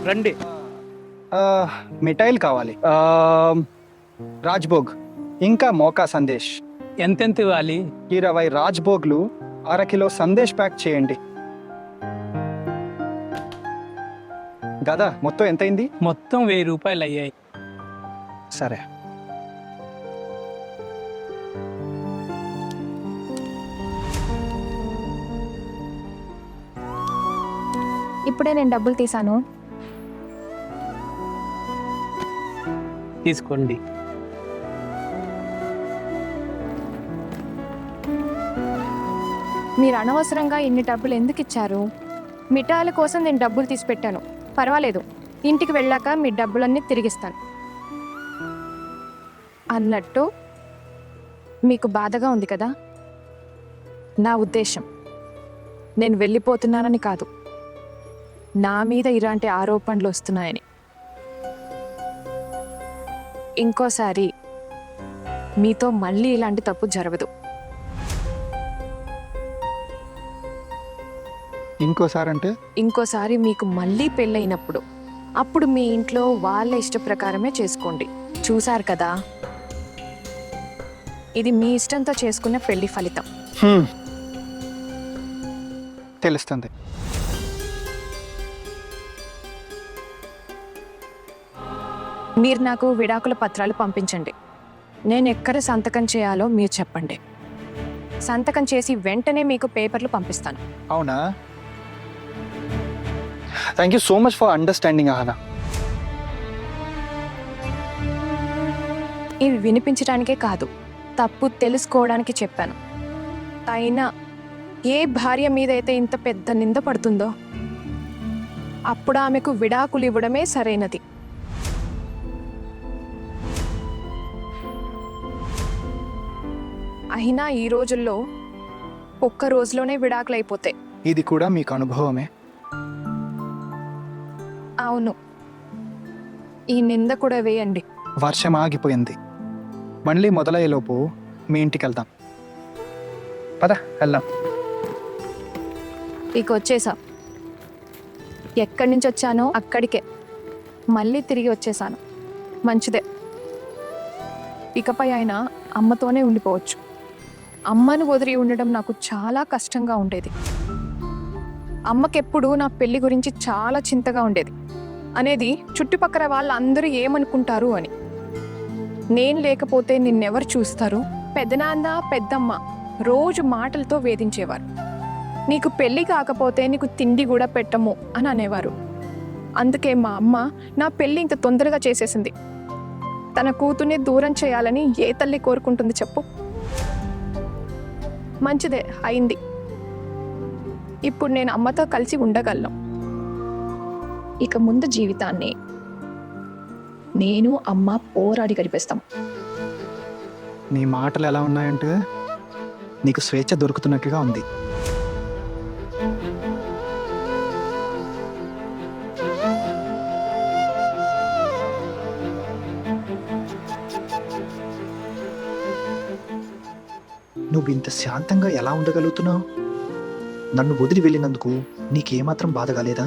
రండి. మిఠాయిలు కావాలి. రాజ్భోగ్ ఇంకా మోకా సందేశ్. ఎంతెంత ఇవ్వాలి? 20 రాజ్భోగ్లు, 1/2 కిలో సందేశ్ ప్యాక్ చేయండి. దాదా మొత్తం ఎంతైంది? మొత్తం 1000 రూపాయలు అయ్యాయి. సరే. ఇప్పుడే నేను డబ్బులు తీసాను. తీసుకోండి. మీరు అనవసరంగా ఇన్ని డబ్బులు ఎందుకు ఇచ్చారు? మిఠాయిల కోసం నేను డబ్బులు తీసి పెట్టాను. పర్వాలేదు, ఇంటికి వెళ్ళాక మీ డబ్బులన్నీ తిరిగిస్తాను. అన్నట్టు మీకు బాధగా ఉంది కదా? నా ఉద్దేశం నేను వెళ్ళిపోతున్నానని కాదు, నా మీద ఇలాంటి ఆరోపణలు వస్తున్నాయని. ఇంకోసారి మీతో మళ్ళీ ఇలాంటి తప్పు జరగదు. ఇంకోసారి అంటే? ఇంకోసారి మీకు మళ్ళీ పెళ్ళైనప్పుడు అప్పుడు మీ ఇంట్లో వాళ్ళ ఇష్ట ప్రకారమే చేసుకోండి. చూశారు కదా, ఇది మీ ఇష్టంతో చేసుకున్న పెళ్లి ఫలితం. తెలుస్తుంది. మీరు నాకు విడాకుల పత్రాలు పంపించండి. నేను ఎక్కడ సంతకం చేయాలో మీరు చెప్పండి. సంతకం చేసి వెంటనే మీకు పేపర్లు పంపిస్తాను. అవునా? Thank you so much for understanding ఆహనా. ఇవి వినిపించడానికే కాదు, తప్పు తెలుసుకోవడానికి చెప్పాను. అయినా ఏ భార్య మీద అయితే ఇంత పెద్ద నింద పడుతుందో అప్పుడు ఆమెకు విడాకులు ఇవ్వడమే సరైనది. అయినా ఈ రోజుల్లో ఒక్క రోజులోనే విడాకులు అయిపోతాయి. ఇది కూడా మీకు అనుభవమే? అవును, ఈ నింద కూడా వేయండి. వర్షం ఆగిపోయింది, మళ్ళీ మొదలయ్యేలోపు మీ ఇంటికి వెళ్దాం. పద వెళ్దాం. ఇక వచ్చేసా. ఎక్కడి నుంచి వచ్చానో అక్కడికే మళ్ళీ తిరిగి వచ్చేసాను. మంచిదే. ఇకపై అయినా అమ్మతోనే ఉండిపోవచ్చు. అమ్మను వదిలి ఉండడం నాకు చాలా కష్టంగా ఉండేది. అమ్మకెప్పుడు నా పెళ్లి గురించి చాలా చింతగా ఉండేది. అనేది చుట్టుపక్కల వాళ్ళందరూ ఏమనుకుంటారు అని. నేను లేకపోతే నిన్నెవరు చూస్తారు? పెద్దనాన్న పెద్దమ్మ రోజు మాటలతో వేధించేవారు. నీకు పెళ్లి కాకపోతే నీకు తిండి కూడా పెట్టము అని అనేవారు. అందుకే మా అమ్మ నా పెళ్లి ఇంత తొందరగా చేసేసింది. తన కూతుర్ని దూరం చేయాలని ఏ తల్లి కోరుకుంటుంది చెప్పు? మంచిదే అయింది. ఇప్పుడు నేను అమ్మతో కలిసి ఉండగలను. ఇక ముందు జీవితాన్ని నేను అమ్మ పోరాడి గడిపేస్తాం. నీ మాటలు ఎలా ఉన్నాయంటే నీకు స్వేచ్ఛ దొరుకుతున్నట్టుగా ఉంది. నువ్వు ఇంత శాంతంగా ఎలా ఉండగలుగుతున్నావు? నన్ను వదిలి వెళ్ళినందుకు నీకేమాత్రం బాధ కాలేదా?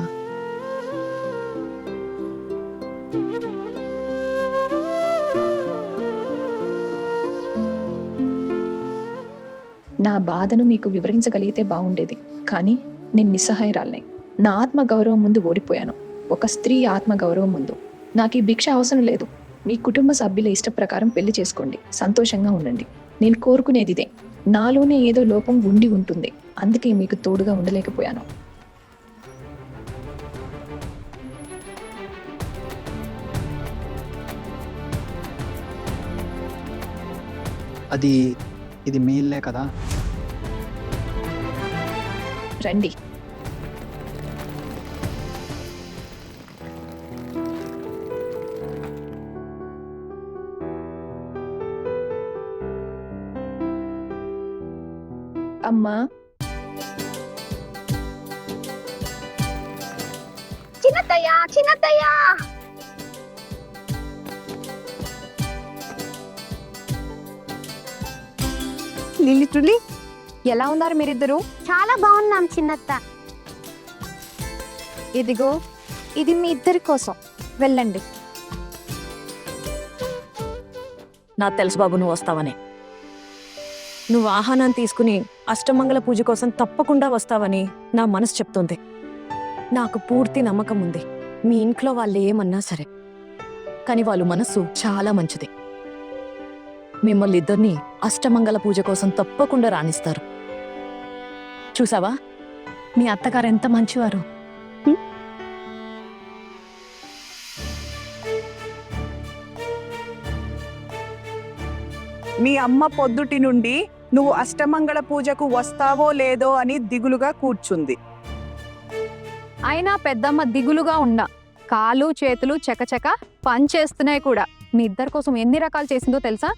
నా బాధను మీకు వివరించగలిగితే బాగుండేది, కానీ నేను నిస్సహాయరాల్ని. నా ఆత్మగౌరవం ముందు ఓడిపోయాను. ఒక స్త్రీ ఆత్మగౌరవం ముందు. నాకు ఈ భిక్ష అవసరం లేదు. మీ కుటుంబ సభ్యుల ఇష్ట ప్రకారం పెళ్లి చేసుకోండి, సంతోషంగా ఉండండి. నేను కోరుకునేది ఇదే. నాలోనే ఏదో లోపం ఉండి ఉంటుంది, అందుకే మీకు తోడుగా ఉండలేకపోయాను. ఇది మీ ఇల్లే కదా? రండి. అమ్మా, చిన్నత్తయ్య చిన్నత్తయ్య లిల్లీ ట్రులీ, ఎలా ఉన్నారు మీరిద్దరు? చాలా బాగున్నాం చిన్నత్త. ఇదిగో ఇది మీ ఇద్దరి కోసం వెళ్ళండి. నాకు తెలుసు బాబు నువ్వు వస్తావని. నువ్వు ఆహ్వానాన్ని తీసుకుని అష్టమంగళ పూజ కోసం తప్పకుండా వస్తావని నా మనసు చెప్తుంది. నాకు పూర్తి నమ్మకం ఉంది. మీ ఇంట్లో వాళ్ళు ఏమన్నా సరే, కానీ వాళ్ళ మనసు చాలా మంచిది. మిమ్మల్ని ఇద్దరిని అష్టమంగళ పూజ కోసం తప్పకుండా రాణిస్తారు. చూసావా మీ అత్తగారు ఎంత మంచివారు. మీ అమ్మ పొద్దుటి నుండి నువ్వు అష్టమంగళ పూజకు వస్తావో లేదో అని దిగులుగా కూర్చుంది. అయినా పెద్దమ్మ దిగులుగా ఉండ, కాలు చేతులు చకచక పనిచేస్తున్నాయి కూడా. మీ ఇద్దరి కోసం ఎన్ని రకాలు చేసిందో తెలుసా?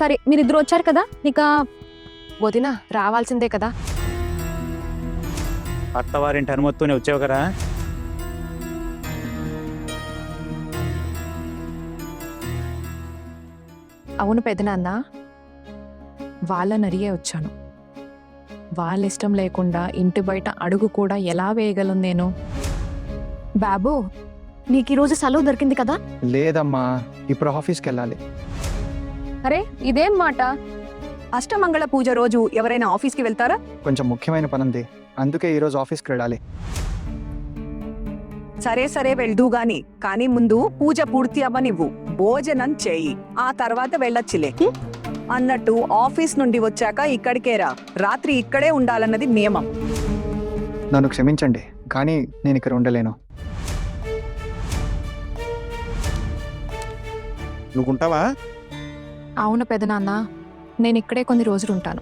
సరే మీరిద్దరు వచ్చారు కదా, ఇక వదిన రావాల్సిందే కదా. అత్తవారింటి అనుమతితోనే వచ్చావు కదా. అవును పెదనాన్న, వాళ్ళని అడిగే వచ్చాను. వాళ్ళ ఇష్టం లేకుండా ఇంటి బయట అడుగు కూడా ఎలా వేయగలను నేను? బాబు నీకు ఈరోజు సెలవు దొరికింది కదా. లేదమ్మా, ఇప్పుడు ఆఫీస్కి వెళ్ళాలి. అరే ఇదేం మాట? అష్టమంగళ పూజ రోజు ఎవరైనా ఆఫీస్కి వెళ్తారా? కొంచెం ముఖ్యమైన పని ఉంది, అందుకే ఈరోజు ఆఫీస్కి వెళ్ళాలి. సరే సరే వెళ్దూ గాని, కానీ ముందు పూజ పూర్తి అవ్వనివ్వు, భోజనం చేయి, ఆ తర్వాత వెళ్ళొచ్చులే. అన్నట్టు ఆఫీస్ నుండి వచ్చాక ఇక్కడికే రా. రాత్రి ఇక్కడే ఉండాలన్నది నియమం. నన్ను క్షమించండి, కానీ నేను ఇక్కడ ఉండలేను. నువ్వుంటావా? అవును పెదనాన్న, నేను ఇక్కడే కొన్ని రోజులు ఉంటాను.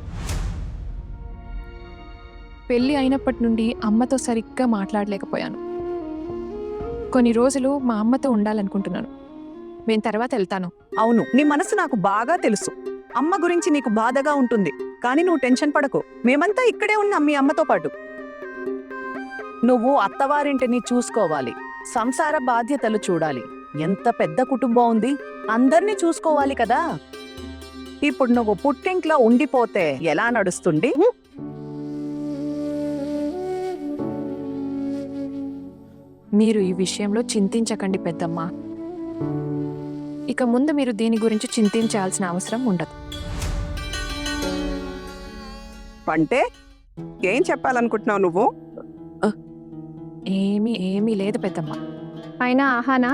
పెళ్ళి అయినప్పటి నుండి అమ్మతో సరిగ్గా మాట్లాడలేకపోయాను. కొన్ని రోజులు మా అమ్మతో ఉండాలనుకుంటున్నాను. నేను తర్వాత వెళ్తాను. అవును, నీ మనసు నాకు బాగా తెలుసు. అమ్మ గురించి నీకు బాధగా ఉంటుంది, కానీ నువ్వు టెన్షన్ పడకు. మేమంతా ఇక్కడే ఉన్నాం మీ అమ్మతో పాటు. నువ్వు అత్తవారింటిని చూసుకోవాలి, సంసార బాధ్యతలు చూడాలి. ఎంత పెద్ద కుటుంబం ఉంది, అందర్నీ చూసుకోవాలి కదా. ఇప్పుడు నువ్వు పుట్టింట్లో ఉండిపోతే ఎలా నడుస్తుంది? మీరు ఈ విషయంలో చింతించకండి పెద్దమ్మ. ఇక ముందు మీరు దీని గురించి చింతించాల్సిన అవసరం ఉండదు. అంటే ఏం చెప్పాలనుకుంటున్నావు నువ్వు? ఏమీ లేదు పెద్దమ్మ. అయినా ఆహానా,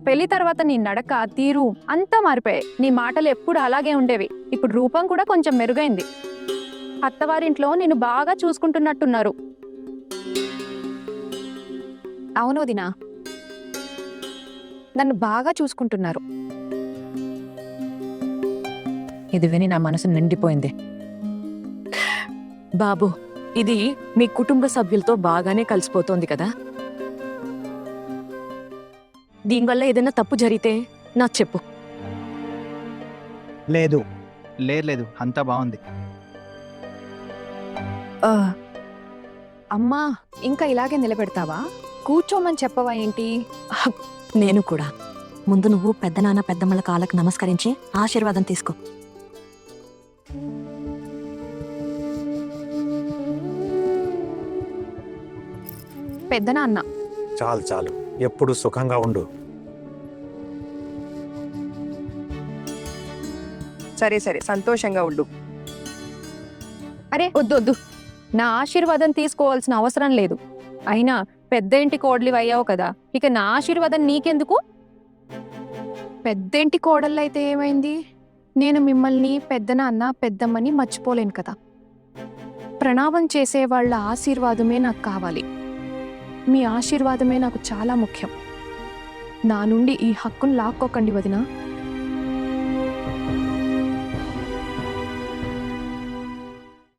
పెళ్లి తర్వాత నీ నడక తీరు అంతా మారిపోయాయి. నీ మాటలు ఎప్పుడు అలాగే ఉండేవి. ఇప్పుడు రూపం కూడా కొంచెం మెరుగైంది. అత్తవారింట్లో నిన్ను బాగా చూసుకుంటున్నట్టున్నారు. అవును వదినా, నన్ను బాగా చూసుకుంటున్నారు. ఇది విని నా మనసు నిండిపోయింది. బాబు ఇది మీ కుటుంబ సభ్యులతో బాగానే కలిసిపోతోంది కదా. దీనివల్ల ఏదైనా తప్పు జరిగితే నాకు చెప్పు. లేదు లేదు, అంతా బాగుంది. అమ్మా, ఇంకా ఇలాగే నిలబెడతావా? కూర్చోమని చెప్పవా ఏంటి? నేను కూడా. ముందు నువ్వు పెద్దనాన్న పెద్దమ్మల కాళ్ళకు నమస్కరించి ఆశీర్వాదం తీసుకో. పెద్దనాన్న, చాలు చాలు, ఎప్పుడు సుఖంగా ఉండు. సరే సరే, సంతోషంగా ఉండు. అరే వద్దు, నా ఆశీర్వాదం తీసుకోవాల్సిన అవసరం లేదు. అయినా పెద్ద ఇంటి కోడలివి అయ్యావు కదా, ఇక నా ఆశీర్వాదం నీకెందుకు? పెద్ద ఇంటి కోడళ్ళైతే ఏమైంది? నేను మిమ్మల్ని పెద్దనాన్న పెద్దమ్మని మర్చిపోలేను కదా. ప్రణామం చేసే వాళ్ళ ఆశీర్వాదమే నాకు కావాలి. మీ ఆశీర్వాదమే నాకు చాలా ముఖ్యం. నా నుండి ఈ హక్కును లాక్కోకండి వదినా.